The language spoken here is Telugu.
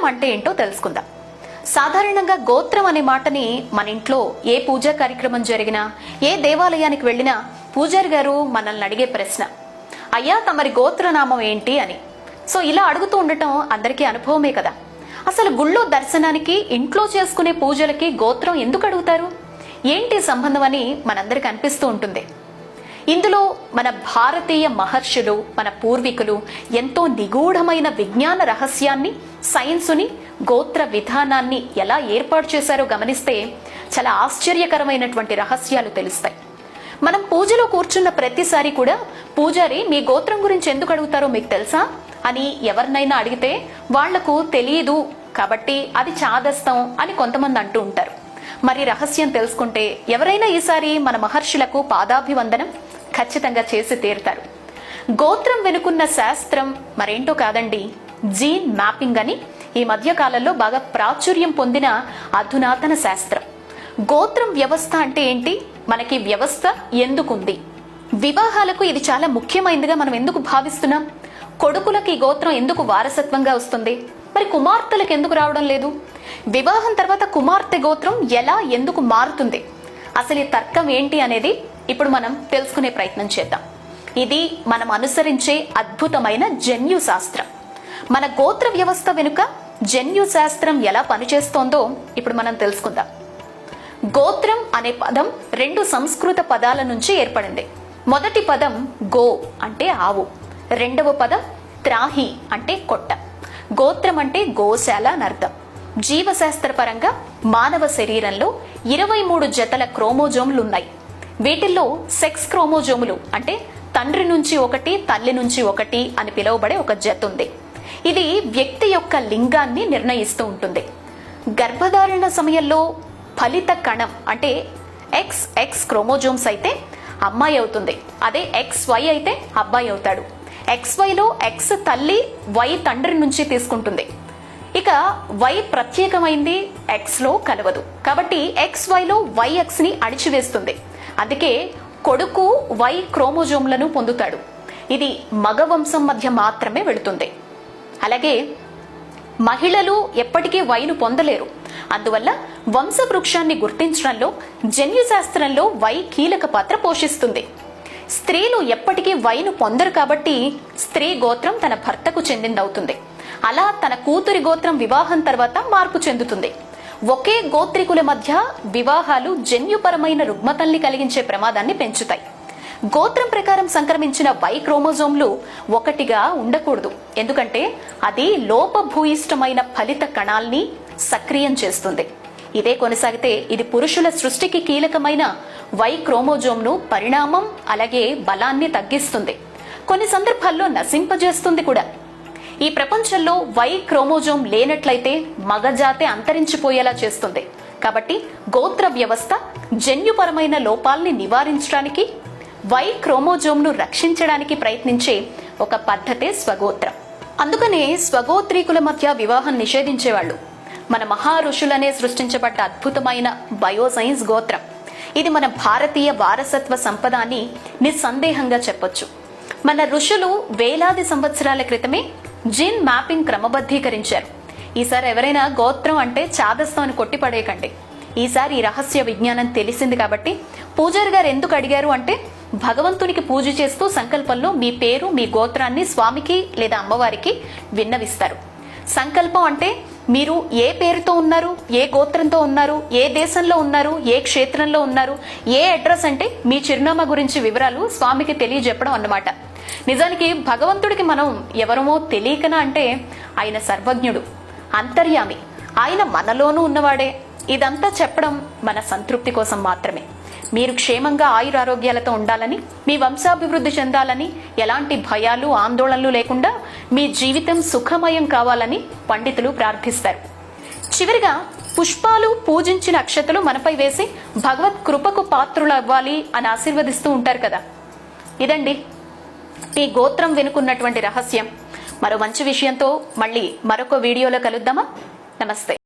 గోత్రం అంటే ఏంటో తెలుసుకుందాం. సాధారణంగా గోత్రం అనే మాటని మన ఇంట్లో ఏ పూజా కార్యక్రమం జరిగినా, ఏ దేవాలయానికి వెళ్ళినా పూజారి గారు మనల్ని అడిగే ప్రశ్న, అయ్యా తమరి గోత్రనామం ఏంటి అని. సో ఇలా అడుగుతూ ఉండటం అందరికీ అనుభవమే కదా. అసలు గుళ్ళో దర్శనానికి, ఇంట్లో చేసుకునే పూజలకి గోత్రం ఎందుకు అడుగుతారు, ఏంటి సంబంధం అని మనందరికి అనిపిస్తూ ఉంటుంది. ఇందులో మన భారతీయ మహర్షులు, మన పూర్వీకులు ఎంతో నిగూఢమైన విజ్ఞాన రహస్యాన్ని, సైన్సుని, గోత్ర విధానాన్ని ఎలా ఏర్పాటు చేశారో గమనిస్తే చాలా ఆశ్చర్యకరమైనటువంటి రహస్యాలు తెలుస్తాయి. మనం పూజలో కూర్చున్న ప్రతిసారి కూడా పూజారి మీ గోత్రం గురించి ఎందుకు అడుగుతారో మీకు తెలుసా అని ఎవరినైనా అడిగితే వాళ్లకు తెలియదు కాబట్టి అది చాదస్తం అని కొంతమంది అంటూ ఉంటారు. మరి రహస్యం తెలుసుకుంటే ఎవరైనా ఈసారి మన మహర్షులకు పాదాభివందనం ఖచ్చితంగా చేసి తీరుతారు. గోత్రం వెనుకున్న శాస్త్రం మరేంటో కాదండి, జీన్ మ్యాపింగ్ అని ఈ మధ్య కాలంలో బాగా ప్రాచుర్యం పొందిన అధునాతన శాస్త్రం. గోత్రం వ్యవస్థ అంటే ఏంటి, మనకి వ్యవస్థ ఎందుకుంది, వివాహాలకు ఇది చాలా ముఖ్యమైనదిగా మనం ఎందుకు భావిస్తున్నాం, కొడుకులకు ఈ గోత్రం ఎందుకు వారసత్వంగా వస్తుంది, మరి కుమార్తెలకు ఎందుకు రావడం లేదు, వివాహం తర్వాత కుమార్తె గోత్రం ఎలా ఎందుకు మారుతుంది, అసలు ఈ తర్కం ఏంటి అనేది ఇప్పుడు మనం తెలుసుకునే ప్రయత్నం చేద్దాం. ఇది మనం అనుసరించే అద్భుతమైన జన్యు శాస్త్రం. మన గోత్ర వ్యవస్థ వెనుక జన్యు శాస్త్రం ఎలా పనిచేస్తోందో ఇప్పుడు మనం తెలుసుకుందాం. గోత్రం అనే పదం 2 సంస్కృత పదాల నుంచి ఏర్పడింది. మొదటి పదం గో అంటే ఆవు, రెండవ పదం త్రాహి అంటే కొట్ట. గోత్రం అంటే గోశాల అని అర్థం. జీవశాస్త్ర పరంగా మానవ శరీరంలో 23 జతల క్రోమోజోములు ఉన్నాయి. వీటిల్లో సెక్స్ క్రోమోజోములు అంటే తండ్రి నుంచి ఒకటి, తల్లి నుంచి ఒకటి అని పిలువబడే ఒక జత ఉంది. ఇది వ్యక్తి యొక్క లింగాన్ని నిర్ణయిస్తూ ఉంటుంది. గర్భధారణ సమయంలో ఫలిత కణం అంటే XX క్రోమోజోమ్స్ అయితే అమ్మాయి అవుతుంది, అదే XY అయితే అబ్బాయి అవుతాడు. XYలో X తల్లి, Y తండ్రి నుంచి తీసుకుంటుంది. ఇక Y ప్రత్యేకమైంది, Xలో కలవదు. కాబట్టి XYలో YXని అణిచివేస్తుంది. అందుకే కొడుకు Y క్రోమోజోమ్లను పొందుతాడు. ఇది మగ వంశం మధ్య మాత్రమే వెళుతుంది. అలాగే మహిళలు ఎప్పటికీ Yను పొందలేరు. అందువల్ల వంశవృక్షాన్ని గుర్తించడంలో జన్యుశాస్త్రంలో Y కీలక పాత్ర పోషిస్తుంది. స్త్రీలు ఎప్పటికీ Yను పొందరు కాబట్టి స్త్రీ గోత్రం తన భర్తకు చెందిందవుతుంది. అలా తన కూతురి గోత్రం వివాహం తర్వాత మార్పు చెందుతుంది. ఒకే గోత్రికుల మధ్య వివాహాలు జన్యుపరమైన రుగ్మతల్ని కలిగించే ప్రమాదాన్ని పెంచుతాయి. గోత్రం ప్రకారం సంక్రమించిన Y క్రోమోజోమ్లు ఒకటిగా ఉండకూడదు, ఎందుకంటే అది లోపభూయిష్టమైన ఫలిత కణాల్ని సక్రియం చేస్తుంది. ఇదే కొనసాగితే ఇది పురుషుల సృష్టికి కీలకమైన Y క్రోమోజోమ్ను పరిణామం అలాగే బలాన్ని తగ్గిస్తుంది, కొన్ని సందర్భాల్లో నశింపజేస్తుంది కూడా. ఈ ప్రపంచంలో Y క్రోమోజోమ్ లేనట్లయితే మగజాతే అంతరించిపోయేలా చేస్తుంది. కాబట్టి గోత్ర వ్యవస్థ జన్యుపరమైన లోపాల్ని నివారించడానికి, Y క్రోమోజోమ్ను రక్షించడానికి ప్రయత్నించే ఒక పద్ధతే స్వగోత్రం. అందుకనే స్వగోత్రీకుల మధ్య వివాహం నిషేధించేవాళ్ళు. మన మహా ఋషులనే సృష్టించబడ్డ అద్భుతమైన బయోసైన్స్ గోత్రం. ఇది మన భారతీయ వారసత్వ సంపద అని నిస్సందేహంగా చెప్పొచ్చు. మన ఋషులు వేలాది సంవత్సరాల క్రితమే జీన్ మ్యాపింగ్ క్రమబద్ధీకరించారు. ఈసారి ఎవరైనా గోత్రం అంటే చాదస్తం అని కొట్టిపడేయకండి. ఈసారి ఈ రహస్య విజ్ఞానం తెలిసింది కాబట్టి పూజారి గారు ఎందుకు అడిగారు అంటే, భగవంతునికి పూజ చేస్తూ సంకల్పంలో మీ పేరు, మీ గోత్రాన్ని స్వామికి లేదా అమ్మవారికి విన్నవిస్తారు. సంకల్పం అంటే మీరు ఏ పేరుతో ఉన్నారు, ఏ గోత్రంతో ఉన్నారు, ఏ దేశంలో ఉన్నారు, ఏ క్షేత్రంలో ఉన్నారు, ఏ అడ్రస్ అంటే మీ చిరునామా గురించి వివరాలు స్వామికి తెలియజెప్పడం అన్నమాట. నిజానికి భగవంతుడికి మనం ఎవరమో తెలియకనా అంటే ఆయన సర్వజ్ఞుడు, అంతర్యామి, ఆయన మనలోనూ ఉన్నవాడే. ఇదంతా చెప్పడం మన సంతృప్తి కోసం మాత్రమే. మీరు క్షేమంగా ఆయురారోగ్యాలతో ఉండాలని, మీ వంశాభివృద్ధి చెందాలని, ఎలాంటి భయాలు ఆందోళనలు లేకుండా మీ జీవితం సుఖమయం కావాలని పండితులు ప్రార్థిస్తారు. చివరిగా పుష్పాలు, పూజించిన అక్షతలు మనపై వేసి భగవత్ కృపకు పాత్రులు అవ్వాలి అని ఆశీర్వదిస్తూ ఉంటారు కదా. ఇదండి ఈ గోత్రం వెనుకున్నటువంటి రహస్యం. మరో మంచి విషయంతో మళ్ళీ మరొక వీడియోలో కలుద్దామా. నమస్తే.